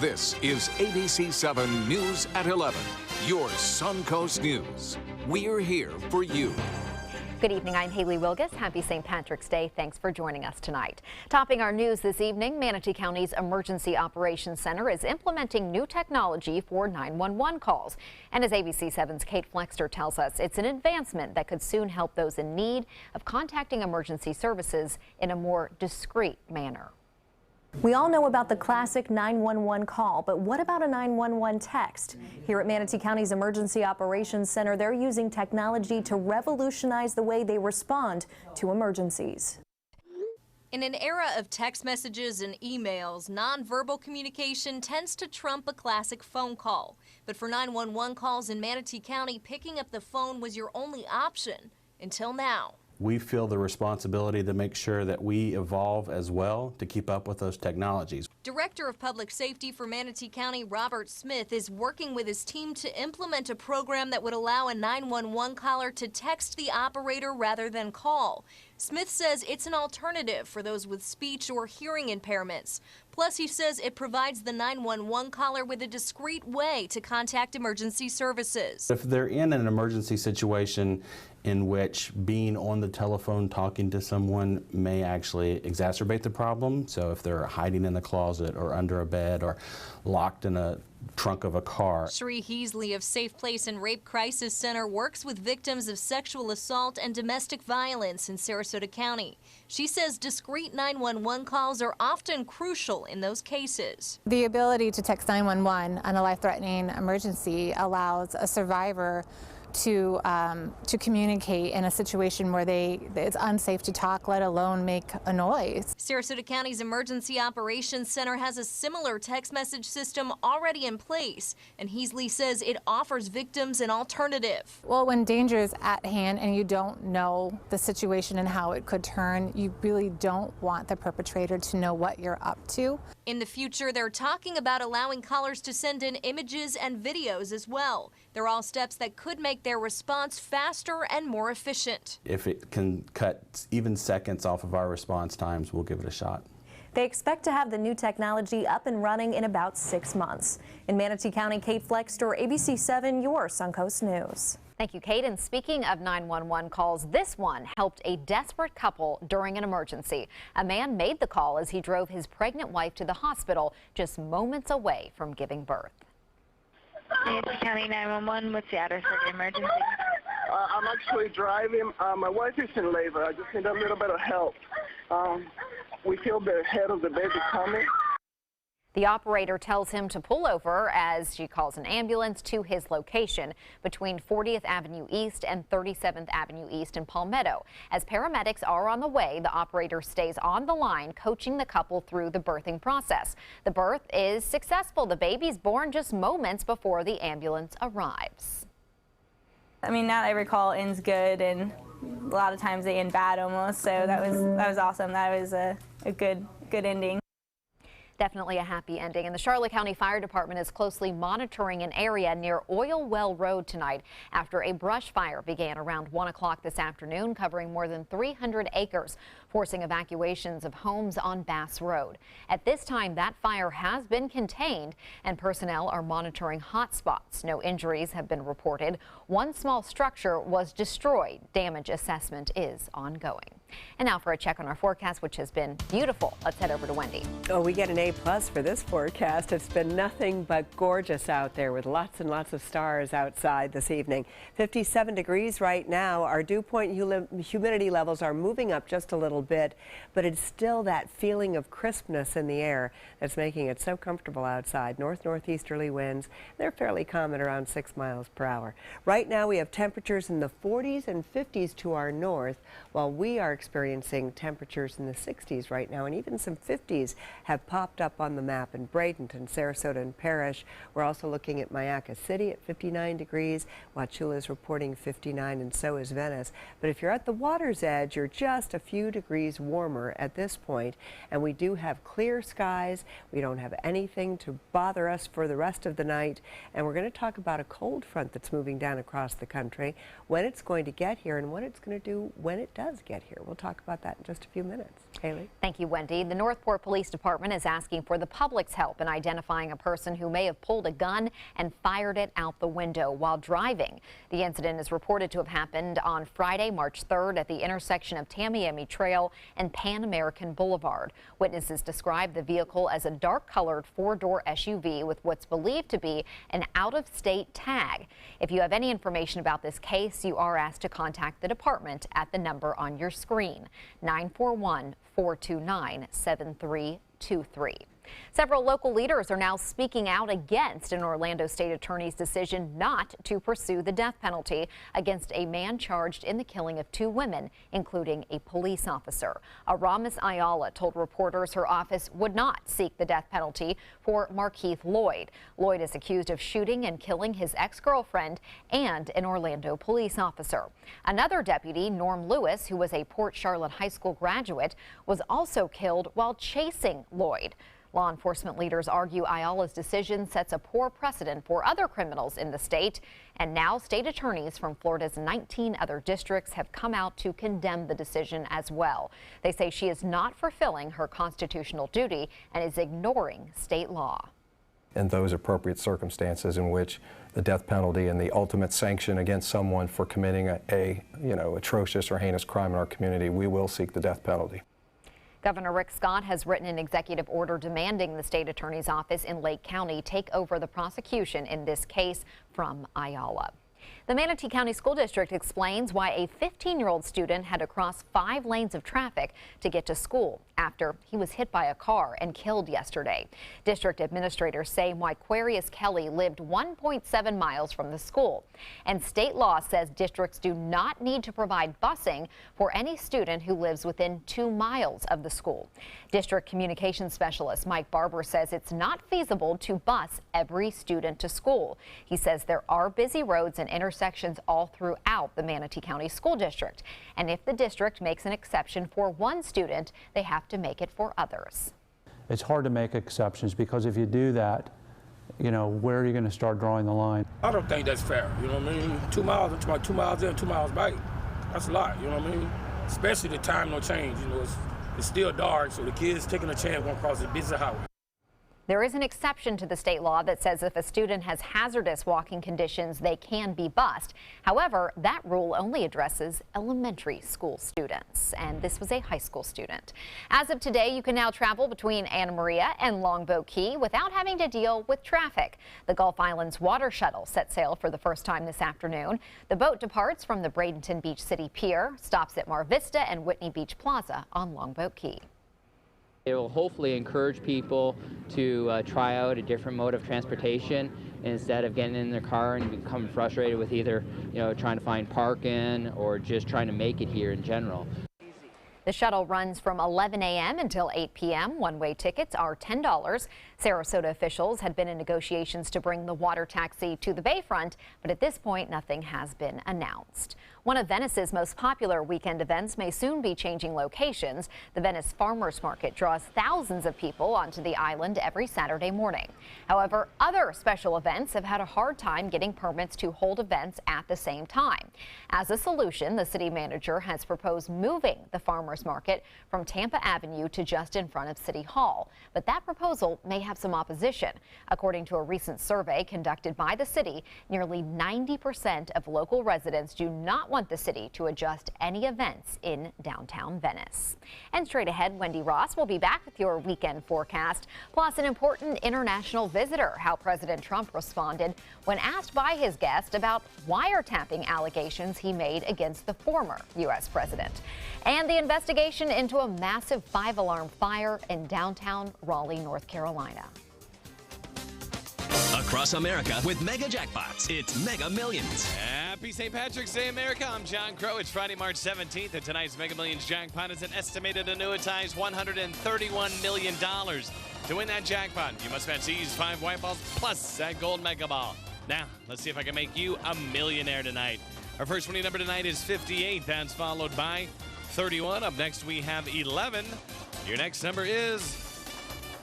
This is ABC7 News at 11, your Suncoast News. We're here for you. Good evening, I'm Haley Wilgus. Happy St. Patrick's Day. Thanks for joining us tonight. Topping our news this evening, Manatee County's Emergency Operations Center is implementing new technology for 911 calls. And as ABC7's Kate Flexter tells us, it's an advancement that could soon help those in need of contacting emergency services in a more discreet manner. We all know about the classic 911 call, but what about a 911 text? Here at Manatee County's Emergency Operations Center, they're using technology to revolutionize the way they respond to emergencies. In an era of text messages and emails, nonverbal communication tends to trump a classic phone call. But for 911 calls in Manatee County, picking up the phone was your only option until now. We feel the responsibility to make sure that we evolve as well to keep up with those technologies. Director of Public Safety for Manatee County, Robert Smith, is working with his team to implement a program that would allow a 911 caller to text the operator rather than call. Smith says it's an alternative for those with speech or hearing impairments. Plus, he says it provides the 911 caller with a discreet way to contact emergency services. If they're in an emergency situation in which being on the telephone talking to someone may actually exacerbate the problem, so if they're hiding in a closet or under a bed or locked in a trunk of a car. Sheree Heasley of Safe Place and Rape Crisis Center works with victims of sexual assault and domestic violence in Sarasota County. She says discreet 911 calls are often crucial in those cases. The ability to text 911 on a life-threatening emergency allows a survivor to communicate in a situation where it's unsafe to talk, let alone make a noise. Sarasota County's Emergency Operations Center has a similar text message system already in place, and Heasley says it offers victims an alternative. Well, when danger is at hand and you don't know the situation and how it could turn, you really don't want the perpetrator to know what you're up to. In the future, they're talking about allowing callers to send in images and videos as well. They're all steps that could make their response faster and more efficient. If it can cut even seconds off of our response times, we'll give it a shot. They expect to have the new technology up and running in about 6 months. In Manatee County, Kate Flexter, ABC7, your Suncoast News. Thank you, Kate. And speaking of 911 calls, this one helped a desperate couple during an emergency. A man made the call as he drove his pregnant wife to the hospital just moments away from giving birth. Manatee County 911, what's the address of the emergency? I'm actually driving. My wife is in labor. I just need a little bit of help. We feel the head of the baby coming. The operator tells him to pull over as she calls an ambulance to his location between 40th Avenue East and 37th Avenue East in Palmetto. As paramedics are on the way, the operator stays on the line, coaching the couple through the birthing process. The birth is successful. The baby's born just moments before the ambulance arrives. I mean, not every call ends good, and a lot of times they end bad almost. So that was awesome. That was a good ending. Definitely a happy ending. And the Charlotte County Fire Department is closely monitoring an area near Oil Well Road tonight after a brush fire began around 1 o'clock this afternoon, covering more than 300 acres, forcing evacuations of homes on Bass Road. At this time, that fire has been contained and personnel are monitoring hot spots. No injuries have been reported. One small structure was destroyed. Damage assessment is ongoing. And now for a check on our forecast, which has been beautiful. Let's head over to Wendy. Oh, we get an A+ for this forecast. It's been nothing but gorgeous out there with lots and lots of stars outside this evening. 57 degrees right now. Our dew point humidity levels are moving up just a little bit, but it's still that feeling of crispness in the air that's making it so comfortable outside. Northeasterly winds, they're fairly calm at around 6 miles per hour. Right now we have temperatures in the 40s and 50s to our north, while we are experiencing temperatures in the 60s right now, and even some 50s have popped up on the map in Bradenton, Sarasota, and Parrish. We're also looking at Mayaca City at 59 degrees. Wauchula is reporting 59, and so is Venice. But if you're at the water's edge, you're just a few degrees degrees warmer at this point, and we do have clear skies. We don't have anything to bother us for the rest of the night, and we're going to talk about a cold front that's moving down across the country, when it's going to get here and what it's going to do when it does get here. We'll talk about that in just a few minutes. Haley? Thank you, Wendy. The Northport Police Department is asking for the public's help in identifying a person who may have pulled a gun and fired it out the window while driving. The incident is reported to have happened on Friday, March 3rd at the intersection of Tamiami Trail and Pan American Boulevard. Witnesses described the vehicle as a dark-colored four-door SUV with what's believed to be an out-of-state tag. If you have any information about this case, you are asked to contact the department at the number on your screen, 941-429-7323. Several local leaders are now speaking out against an Orlando State Attorney's decision not to pursue the death penalty against a man charged in the killing of 2 women, including a police officer. Aramis Ayala told reporters her office would not seek the death penalty for Markeith Lloyd. Lloyd is accused of shooting and killing his ex-girlfriend and an Orlando police officer. Another deputy, Norm Lewis, who was a Port Charlotte High School graduate, was also killed while chasing Lloyd. Law enforcement leaders argue Ayala's decision sets a poor precedent for other criminals in the state, and now state attorneys from Florida's 19 other districts have come out to condemn the decision as well. They say she is not fulfilling her constitutional duty and is ignoring state law. In those appropriate circumstances in which the death penalty and the ultimate sanction against someone for committing a atrocious or heinous crime in our community, we will seek the death penalty. Governor Rick Scott has written an executive order demanding the state attorney's office in Lake County take over the prosecution in this case from Ayala. The Manatee County School District explains why a 15-year-old student had to cross 5 lanes of traffic to get to school after he was hit by a car and killed yesterday. District administrators say Wyquarius Kelly lived 1.7 miles from the school. And state law says districts do not need to provide busing for any student who lives within 2 miles of the school. District communications specialist Mike Barber says it's not feasible to bus every student to school. He says there are busy roads and intersections all throughout the Manatee County School District. And if the district makes an exception for one student, they have to make it for others. It's hard to make exceptions because if you do that, where are you going to start drawing the line? I don't think that's fair. You know what I mean? 2 miles, I'm talking about 2 miles in, 2 miles back. That's a lot, you know what I mean? Especially the time no change. It's still dark, so the kids taking a chance going across the busy highway. There is an exception to the state law that says if a student has hazardous walking conditions, they can be bused. However, that rule only addresses elementary school students, and this was a high school student. As of today, you can now travel between Anna Maria and Longboat Key without having to deal with traffic. The Gulf Islands Water Shuttle set sail for the first time this afternoon. The boat departs from the Bradenton Beach City Pier, stops at Mar Vista and Whitney Beach Plaza on Longboat Key. It will hopefully encourage people to try out a different mode of transportation instead of getting in their car and becoming frustrated with either, trying to find parking or just trying to make it here in general. The shuttle runs from 11 a.m. until 8 p.m. One-way tickets are $10. Sarasota officials had been in negotiations to bring the water taxi to the Bayfront, but at this point, nothing has been announced. One of Venice's most popular weekend events may soon be changing locations. The Venice Farmers Market draws thousands of people onto the island every Saturday morning. However, other special events have had a hard time getting permits to hold events at the same time. As a solution, the city manager has proposed moving the Farmers Market from Tampa Avenue to just in front of City Hall. But that proposal may have some opposition. According to a recent survey conducted by the city, nearly 90% of local residents do not want the city to adjust any events in downtown Venice. And straight ahead, Wendy Ross will be back with your weekend forecast, plus an important international visitor, how President Trump responded when asked by his guest about wiretapping allegations he made against the former U.S. president, and the investigation into a massive 5-alarm fire in downtown Raleigh, North Carolina. Across America with Mega Jackpots, it's Mega Millions. Happy St. Patrick's Day, America. I'm John Crow. It's Friday, March 17th, and tonight's Mega Millions jackpot is an estimated annuitized $131 million. To win that jackpot, you must match these 5 white balls plus that gold Mega Ball. Now, let's see if I can make you a millionaire tonight. Our first winning number tonight is 58. That's followed by 31. Up next, we have 11. Your next number is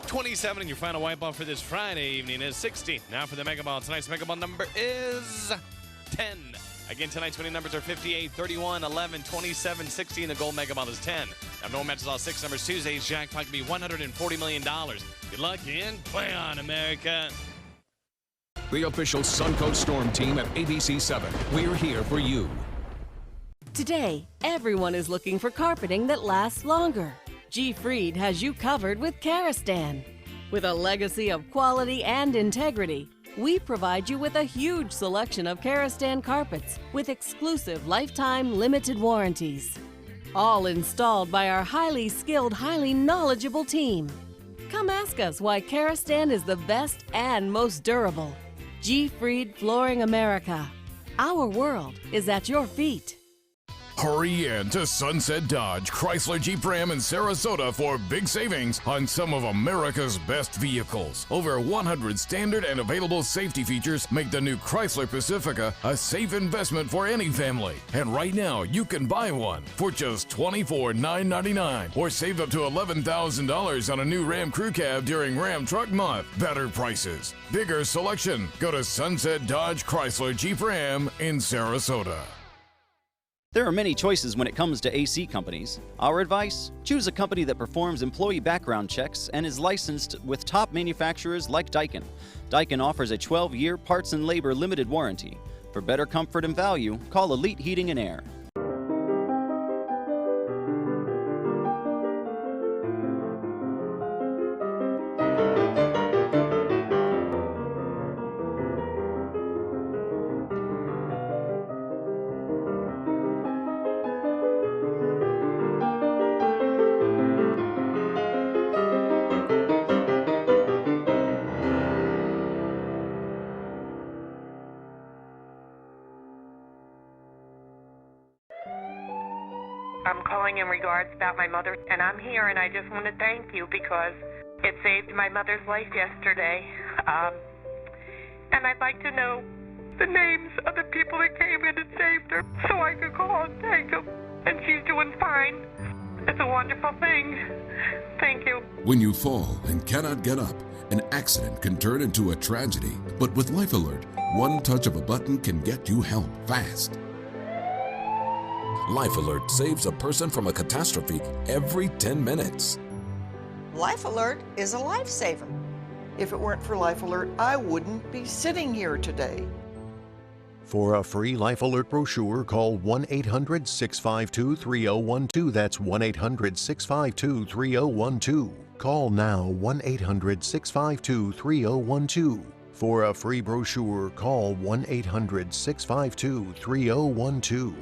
27, and your final wipe off for this Friday evening is 60. Now for the Mega Ball. Tonight's Mega Ball number is 10. Again, tonight's winning numbers are 58, 31, 11, 27, 60, and the gold Mega Ball is 10. Now, no one matches all 6 numbers. Tuesday's jackpot can be $140 million. Good luck and play on, America. The official Suncoast Storm team at ABC7. We're here for you. Today, everyone is looking for carpeting that lasts longer. G. Fried has you covered with Karastan. With a legacy of quality and integrity, we provide you with a huge selection of Karastan carpets with exclusive lifetime limited warranties. All installed by our highly skilled, highly knowledgeable team. Come ask us why Karastan is the best and most durable. G. Fried Flooring America. Our world is at your feet. Hurry in to Sunset Dodge, Chrysler Jeep Ram in Sarasota for big savings on some of America's best vehicles. Over 100 standard and available safety features make the new Chrysler Pacifica a safe investment for any family. And right now, you can buy one for just $24,999 or save up to $11,000 on a new Ram Crew Cab during Ram Truck Month. Better prices, bigger selection. Go to Sunset Dodge Chrysler Jeep Ram in Sarasota. There are many choices when it comes to AC companies. Our advice? Choose a company that performs employee background checks and is licensed with top manufacturers like Daikin. Daikin offers a 12-year parts and labor limited warranty. For better comfort and value, call Elite Heating and Air. I'm calling in regards about my mother, and I'm here, and I just want to thank you because it saved my mother's life yesterday. And I'd like to know the names of the people that came in and saved her so I could call and thank them. And she's doing fine. It's a wonderful thing. Thank you. When you fall and cannot get up, an accident can turn into a tragedy. But with Life Alert, one touch of a button can get you help fast. Life Alert saves a person from a catastrophe every 10 minutes. Life Alert is a lifesaver. If it weren't for Life Alert, I wouldn't be sitting here today. For a free Life Alert brochure, call 1-800-652-3012. That's 1-800-652-3012. Call now 1-800-652-3012. For a free brochure, call 1-800-652-3012.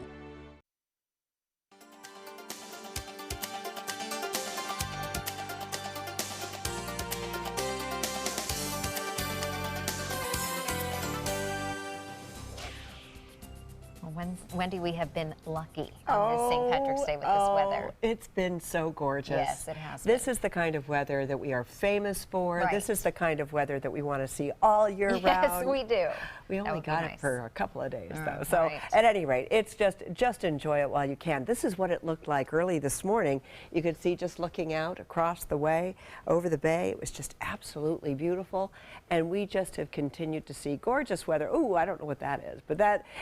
Wendy, we have been lucky on this St. Patrick's Day with this weather. It's been so gorgeous. Yes, it has This is the kind of weather that we are famous for. Right. This is the kind of weather that we want to see all year round. Yes, we do. We only got nice. it for a couple of days, though. Right. So, at any rate, it's just enjoy it while you can. This is what it looked like early this morning. You could see just looking out across the way over the bay. It was just absolutely beautiful, and we just have continued to see gorgeous weather. Ooh, I don't know what that is, but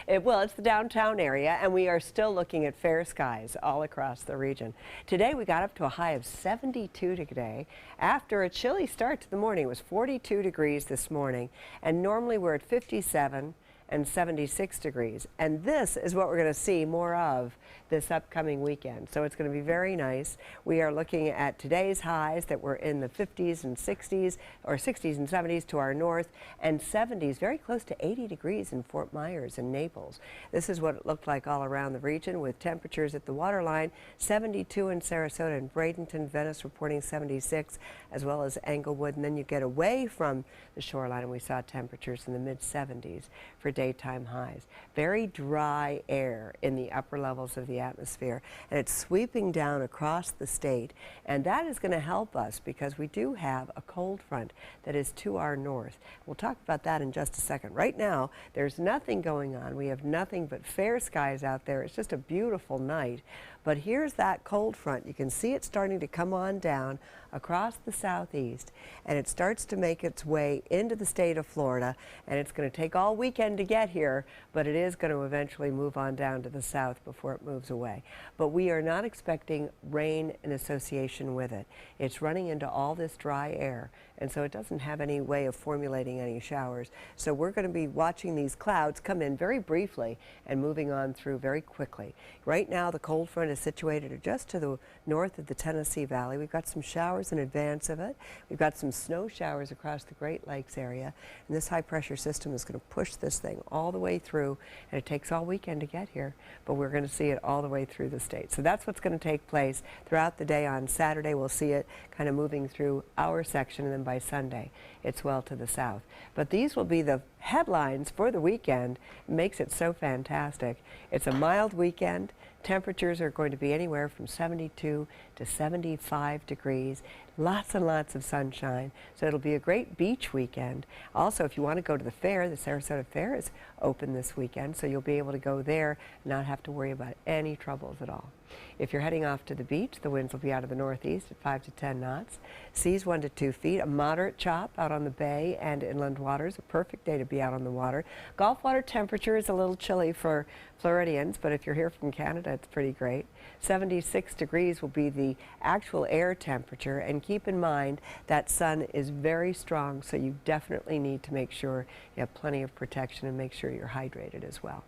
it's the downtown area, and we are still looking at fair skies all across the region. Today we got up to a high of 72 today after a chilly start to the morning. It was 42 degrees this morning, and normally we're at 57 and 76 degrees. And this is what we're going to see more of this upcoming weekend. So it's going to be very nice. We are looking at today's highs that were in the 50s and 60s, or 60s and 70s to our north, and 70s, very close to 80 degrees in Fort Myers and Naples. This is what it looked like all around the region with temperatures at the waterline, 72 in Sarasota and Bradenton, Venice reporting 76, as well as Englewood. And then you get away from the shoreline and we saw temperatures in the mid-70s for daytime highs. Very dry air in the upper levels of the atmosphere, and it's sweeping down across the state, and that is going to help us because we do have a cold front that is to our north. We'll talk about that in just a second. Right now, there's nothing going on. We have nothing but fair skies out there. It's just a beautiful night. But here's that cold front. You can see it starting to come on down across the southeast, and it starts to make its way into the state of Florida, and it's going to take all weekend to get here, but it is going to eventually move on down to the south before it moves away. But we are not expecting rain in association with it. It's running into all this dry air, and so it doesn't have any way of formulating any showers. So we're going to be watching these clouds come in very briefly and moving on through very quickly. Right now, the cold front is situated just to the north of the Tennessee Valley. We've got some showers in advance of it. We've got some snow showers across the Great Lakes area, and this high pressure system is going to push this thing all the way through, and it takes all weekend to get here, but we're going to see it all the way through the state. So that's what's going to take place throughout the day. On Saturday, we'll see it kind of moving through our section, and then by Sunday, it's well to the south. But these will be the headlines for the weekend. It makes it so fantastic. It's a mild weekend. Temperatures are going to be anywhere from 72 to 75 degrees. Lots and lots of sunshine. So it'll be a great beach weekend. Also, if you want to go to the fair, the Sarasota Fair is open this weekend, so you'll be able to go there and not have to worry about any troubles at all. If you're heading off to the beach, the winds will be out of the northeast at 5 to 10 knots. Seas 1 to 2 feet. A moderate chop out on the bay and inland waters. A perfect day to be out on the water. Gulf water temperature is a little chilly for Floridians, but if you're here from Canada, it's pretty great. 76 degrees will be the actual air temperature, and keep in mind that sun is very strong, so you definitely need to make sure you have plenty of protection and make sure you're hydrated as well.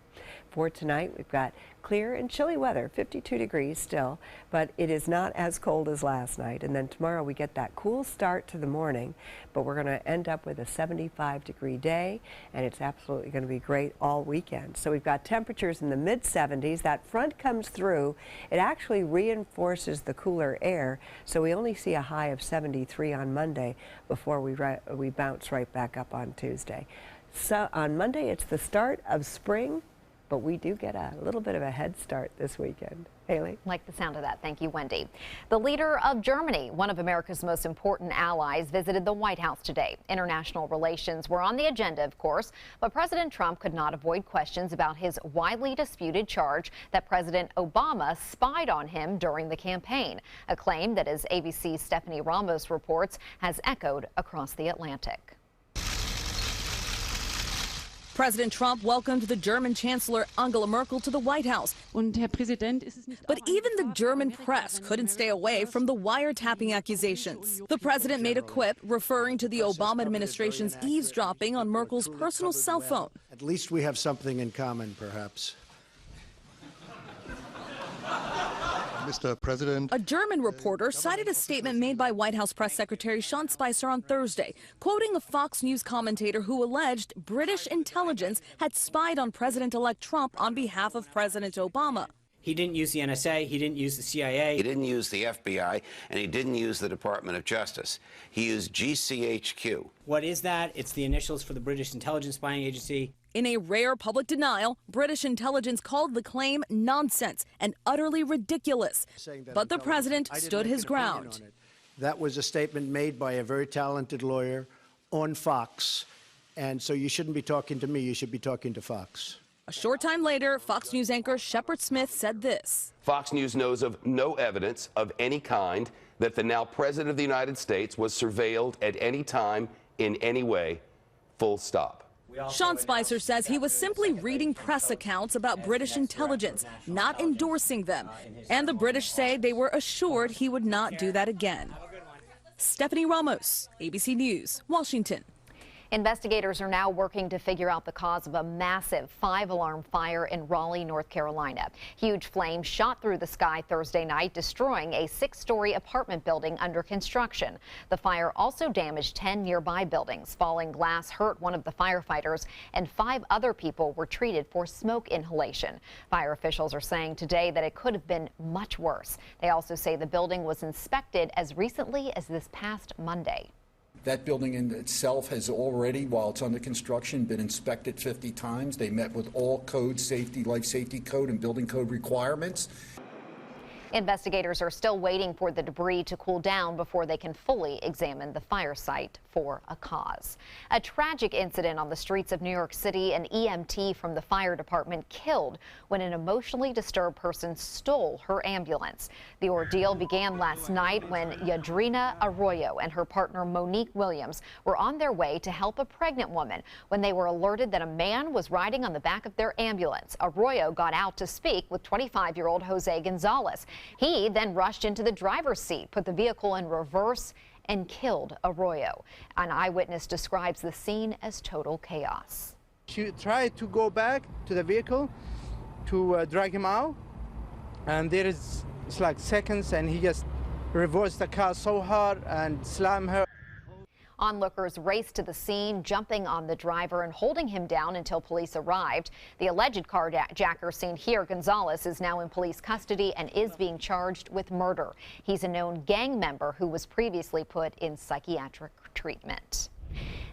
For tonight, we've got clear and chilly weather, 52 degrees still, but it is not as cold as last night. And then tomorrow we get that cool start to the morning, but we're going to end up with a 75-degree day, and it's absolutely going to be great all weekend. So we've got temperatures in the mid-70s. That front comes through. It actually reinforces the cooler air, so we only see a high of 73 on Monday before we bounce right back up on Tuesday. So on Monday, it's the start of spring, but we do get a little bit of a head start this weekend. Haley? Like the sound of that. Thank you, Wendy. The leader of Germany, one of America's most important allies, visited the White House today. International relations were on the agenda, of course, but President Trump could not avoid questions about his widely disputed charge that President Obama spied on him during the campaign, a claim that, as ABC's Stephanie Ramos reports, has echoed across the Atlantic. President Trump welcomed the German Chancellor Angela Merkel to the White House. But even the German press couldn't stay away from the wiretapping accusations. The president made a quip referring to the Obama administration's eavesdropping on Merkel's personal cell phone. At least we have something in common, perhaps. Mr. President. A German reporter cited a statement made by White House Press Secretary Sean Spicer on Thursday, quoting a Fox News commentator who alleged British intelligence had spied on President-elect Trump on behalf of President Obama. He didn't use the NSA, he didn't use the CIA. He didn't use the FBI, and he didn't use the Department of Justice. He used GCHQ. What is that? It's the initials for the British Intelligence Spying Agency. In a rare public denial, British intelligence called the claim nonsense and utterly ridiculous. But the president stood his ground. That was a statement made by a very talented lawyer on Fox, and so you shouldn't be talking to me, you should be talking to Fox. A short time later, Fox News anchor Shepard Smith said this. Fox News knows of no evidence of any kind that the now President of the United States was surveilled at any time in any way, full stop. Sean Spicer says he was simply reading press accounts about British intelligence, not endorsing them. And the British say they were assured he would not do that again. Stephanie Ramos, ABC News, Washington. Investigators are now working to figure out the cause of a massive 5-alarm fire in Raleigh, North Carolina. Huge flames shot through the sky Thursday night, destroying a 6-story apartment building under construction. The fire also damaged 10 nearby buildings. Falling glass hurt one of the firefighters, and 5 other people were treated for smoke inhalation. Fire officials are saying today that it could have been much worse. They also say the building was inspected as recently as this past Monday. That building in itself has already, while it's under construction, been inspected 50 times. They met with all code safety, life safety code and building code requirements. Investigators are still waiting for the debris to cool down before they can fully examine the fire site for a cause. A tragic incident on the streets of New York City. An EMT from the fire department killed when an emotionally disturbed person stole her ambulance. The ordeal began last night when Yadrina Arroyo and her partner Monique Williams were on their way to help a pregnant woman when they were alerted that a man was riding on the back of their ambulance. Arroyo got out to speak with 25-year-old Jose Gonzalez. He then rushed into the driver's seat, put the vehicle in reverse, and killed Arroyo. An eyewitness describes the scene as total chaos. She tried to go back to the vehicle to drag him out, and it's like seconds, and he just reversed the car so hard and slammed her. Onlookers raced to the scene, jumping on the driver and holding him down until police arrived. The alleged carjacker seen here, Gonzalez, is now in police custody and is being charged with murder. He's a known gang member who was previously put in psychiatric treatment.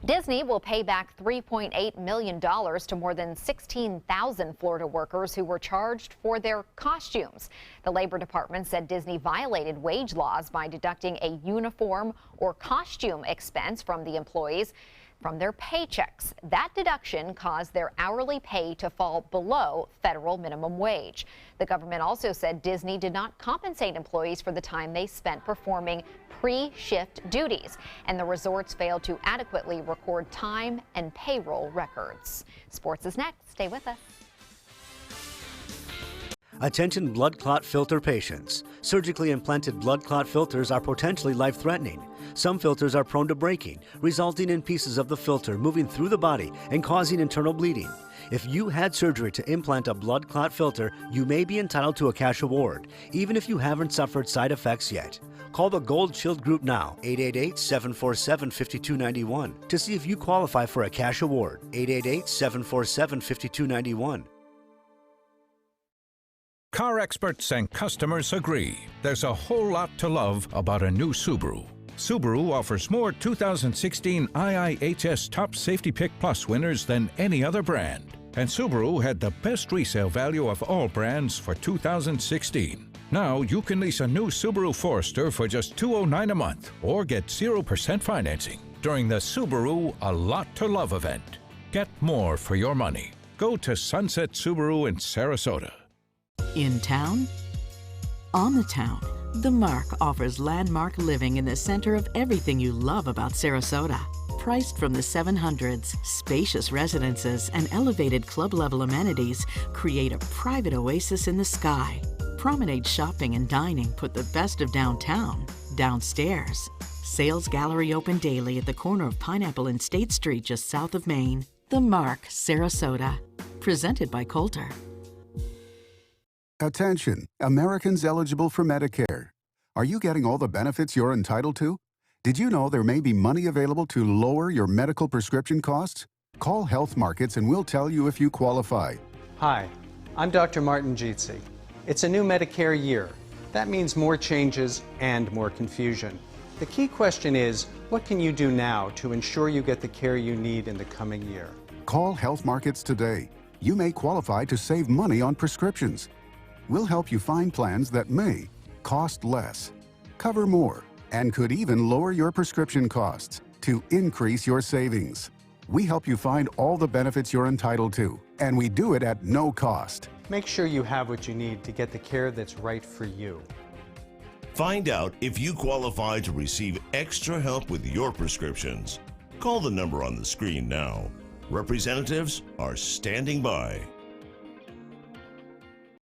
Disney will pay back $3.8 million to more than 16,000 Florida workers who were charged for their costumes. The Labor Department said Disney violated wage laws by deducting a uniform or costume expense from the employees from their paychecks. That deduction caused their hourly pay to fall below federal minimum wage. The government also said Disney did not compensate employees for the time they spent performing pre-shift duties, and the resorts failed to adequately record time and payroll records. Sports is next. Stay with us. Attention blood clot filter patients. Surgically implanted blood clot filters are potentially life-threatening. Some filters are prone to breaking, resulting in pieces of the filter moving through the body and causing internal bleeding. If you had surgery to implant a blood clot filter, you may be entitled to a cash award, even if you haven't suffered side effects yet. Call the Gold Shield Group now, 888-747-5291, to see if you qualify for a cash award, 888-747-5291. Car experts and customers agree there's a whole lot to love about a new Subaru. Subaru offers more 2016 IIHS Top Safety Pick Plus winners than any other brand. And Subaru had the best resale value of all brands for 2016. Now you can lease a new Subaru Forester for just $209 a month or get 0% financing during the Subaru A Lot to Love event. Get more for your money. Go to Sunset Subaru in Sarasota. In town? On the town, The Mark offers landmark living in the center of everything you love about Sarasota. Priced from the 700s, spacious residences and elevated club-level amenities create a private oasis in the sky. Promenade shopping and dining put the best of downtown downstairs. Sales gallery open daily at the corner of Pineapple and State Street just south of Maine. The Mark, Sarasota. Presented by Coulter. Attention, Americans eligible for Medicare. Are you getting all the benefits you're entitled to? Did you know there may be money available to lower your medical prescription costs? Call Health Markets and we'll tell you if you qualify. Hi, I'm Dr. Martin Jeetsi. It's a new Medicare year. That means more changes and more confusion. The key question is, what can you do now to ensure you get the care you need in the coming year? Call Health Markets today. You may qualify to save money on prescriptions. We'll help you find plans that may cost less, cover more, and could even lower your prescription costs to increase your savings. We help you find all the benefits you're entitled to, and we do it at no cost. Make sure you have what you need to get the care that's right for you. Find out if you qualify to receive extra help with your prescriptions. Call the number on the screen now. Representatives are standing by.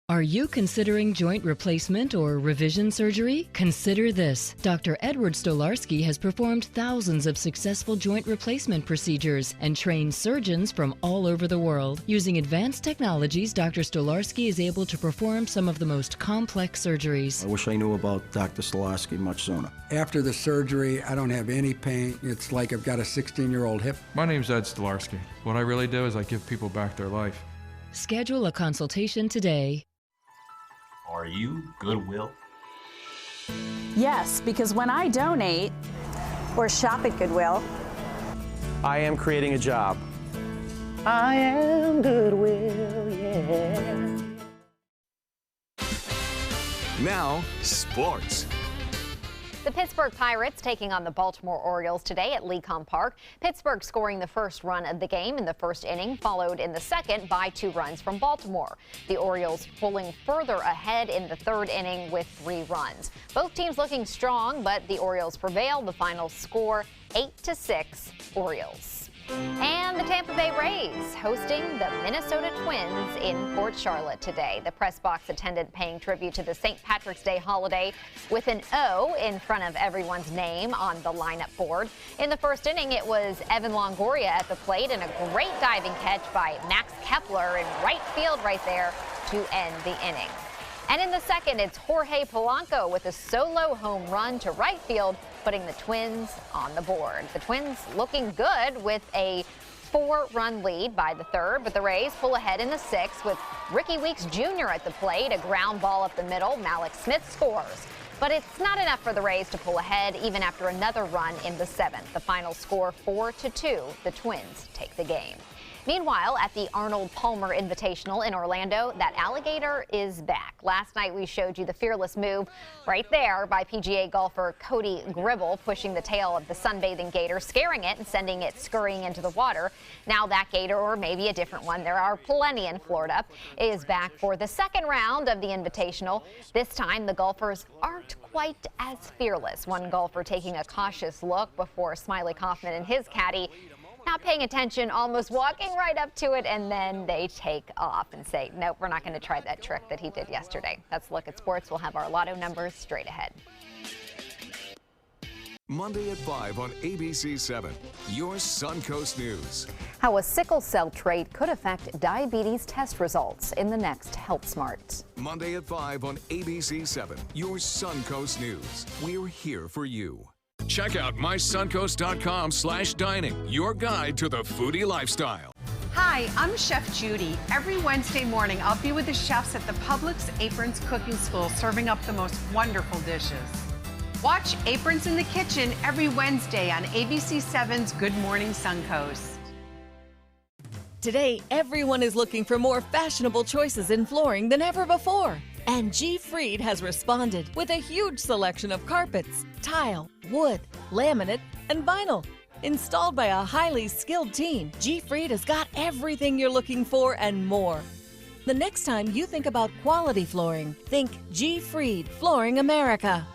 Are you considering joint replacement or revision surgery? Consider this. Dr. Edward Stolarski has performed thousands of successful joint replacement procedures and trained surgeons from all over the world. Using advanced technologies, Dr. Stolarski is able to perform some of the most complex surgeries. I wish I knew about Dr. Stolarski much sooner. After the surgery, I don't have any pain. It's like I've got a 16-year-old hip. My name's Ed Stolarski. What I really do is I give people back their life. Schedule a consultation today. Are you Goodwill? Yes, because when I donate, Or shop at Goodwill. I am creating a job. I am Goodwill, yeah. Now, sports. The Pittsburgh Pirates taking on the Baltimore Orioles today at Lecom Park. Pittsburgh scoring the first run of the game in the first inning, followed in the second by 2 runs from Baltimore. The Orioles pulling further ahead in the third inning with 3 runs. Both teams looking strong, but the Orioles prevail. The final score 8-6 Orioles. And the Tampa Bay Rays hosting the Minnesota Twins in Port Charlotte today. The press box attendant paying tribute to the St. Patrick's Day holiday with an O in front of everyone's name on the lineup board. In the first inning, it was Evan Longoria at the plate and a great diving catch by Max Kepler in right field right there to end the inning. And in the second, it's Jorge Polanco with a solo home run to right field, putting the Twins on the board. The Twins looking good with a 4-run lead by the third, but the Rays pull ahead in the sixth with Ricky Weeks Jr. at the plate. A ground ball up the middle. Malik Smith scores. But it's not enough for the Rays to pull ahead even after another run in the seventh. The final score 4-2. The Twins take the game. Meanwhile, at the Arnold Palmer Invitational in Orlando, that alligator is back. Last night we showed you the fearless move right there by PGA golfer Cody Gribble, pushing the tail of the sunbathing gator, scaring it and sending it scurrying into the water. Now that gator, or maybe a different one, there are plenty in Florida, is back for the second round of the Invitational. This time the golfers aren't quite as fearless. One golfer taking a cautious look before Smiley Kaufman and his caddy not paying attention, almost walking right up to it, and then they take off and say, nope, we're not going to try that trick that he did yesterday. That's a look at sports. We'll have our lotto numbers straight ahead. Monday at 5 on ABC7, your Suncoast News. How a sickle cell trait could affect diabetes test results in the next Health Smart. Monday at 5 on ABC7, your Suncoast News. We're here for you. Check out mysuncoast.com/dining, your guide to the foodie lifestyle. Hi, I'm Chef Judy. Every Wednesday morning, I'll be with the chefs at the Publix Aprons Cooking School, serving up the most wonderful dishes. Watch Aprons in the Kitchen every Wednesday on ABC7's Good Morning Suncoast. Today, everyone is looking for more fashionable choices in flooring than ever before. And G. Fried has responded with a huge selection of carpets, tile, wood, laminate, and vinyl. Installed by a highly skilled team, G. Fried has got everything you're looking for and more. The next time you think about quality flooring, think G. Fried Flooring America.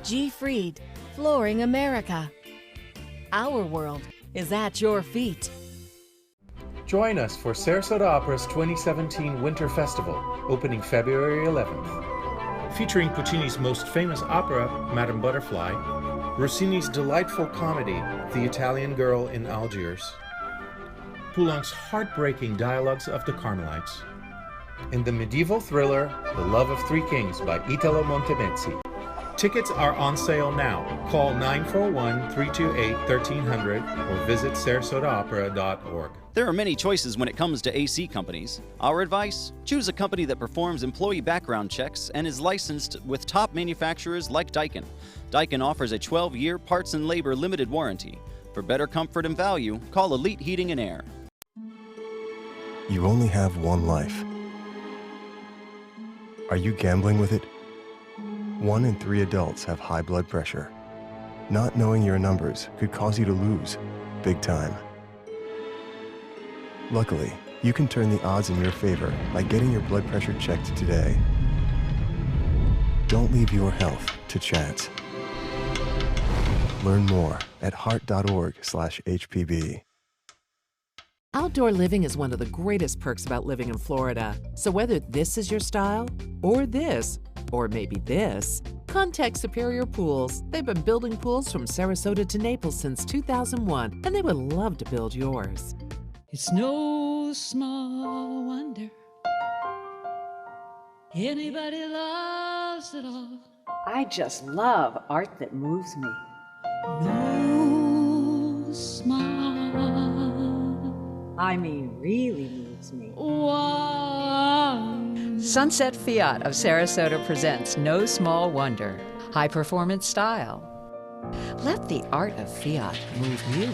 G. Fried Flooring America. Our world is at your feet. Join us for Sarasota Opera's 2017 Winter Festival, opening February 11th. Featuring Puccini's most famous opera, Madame Butterfly, Rossini's delightful comedy, The Italian Girl in Algiers, Poulenc's heartbreaking Dialogues of the Carmelites, and the medieval thriller, The Love of Three Kings by Italo Montemezzi. Tickets are on sale now. Call 941-328-1300 or visit sarasotaopera.org. There are many choices when it comes to AC companies. Our advice? Choose a company that performs employee background checks and is licensed with top manufacturers like Daikin. Daikin offers a 12-year parts and labor limited warranty. For better comfort and value, call Elite Heating and Air. You only have one life. Are you gambling with it? 1 in 3 adults have high blood pressure. Not knowing your numbers could cause you to lose, big time. Luckily, you can turn the odds in your favor by getting your blood pressure checked today. Don't leave your health to chance. Learn more at heart.org/HPB. Outdoor living is one of the greatest perks about living in Florida. So whether this is your style, or this, or maybe this, contact Superior Pools. They've been building pools from Sarasota to Naples since 2001, and they would love to build yours. It's no small wonder anybody loves it all. I just love art that moves me. No small, I mean, really moves me. one. Sunset Fiat of Sarasota presents No Small Wonder. High performance style. Let the art of Fiat move you.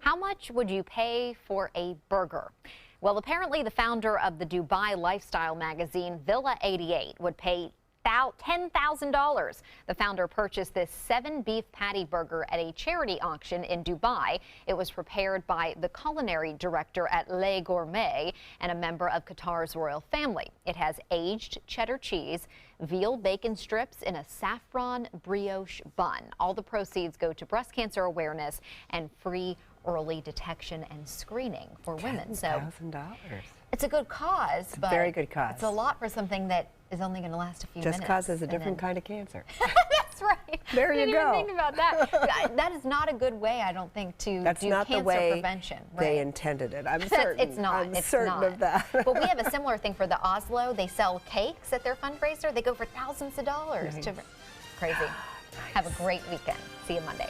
How much would you pay for a burger? Well, apparently the founder of the Dubai lifestyle magazine Villa 88 would pay $10,000. The founder purchased this 7-beef patty burger at a charity auction in Dubai. It was prepared by the culinary director at Le Gourmet and a member of Qatar's royal family. It has aged cheddar cheese, veal bacon strips in a saffron brioche bun. All the proceeds go to breast cancer awareness and free early detection and screening for women. So $10,000. it's a good cause, It's a but very good cause. it's a lot for something that is only going to last a few minutes. Just causes a different kind of cancer. That's right. There you I didn't go. even think about that. That is not a good way, I don't think, to That's do not cancer the way prevention. they Right. intended it. I'm certain. It's not. I'm it's certain not. of that. But we have a similar thing for the Oslo. They sell cakes at their fundraiser. They go for thousands of dollars. Nice. Crazy. Have a great weekend. See you Monday.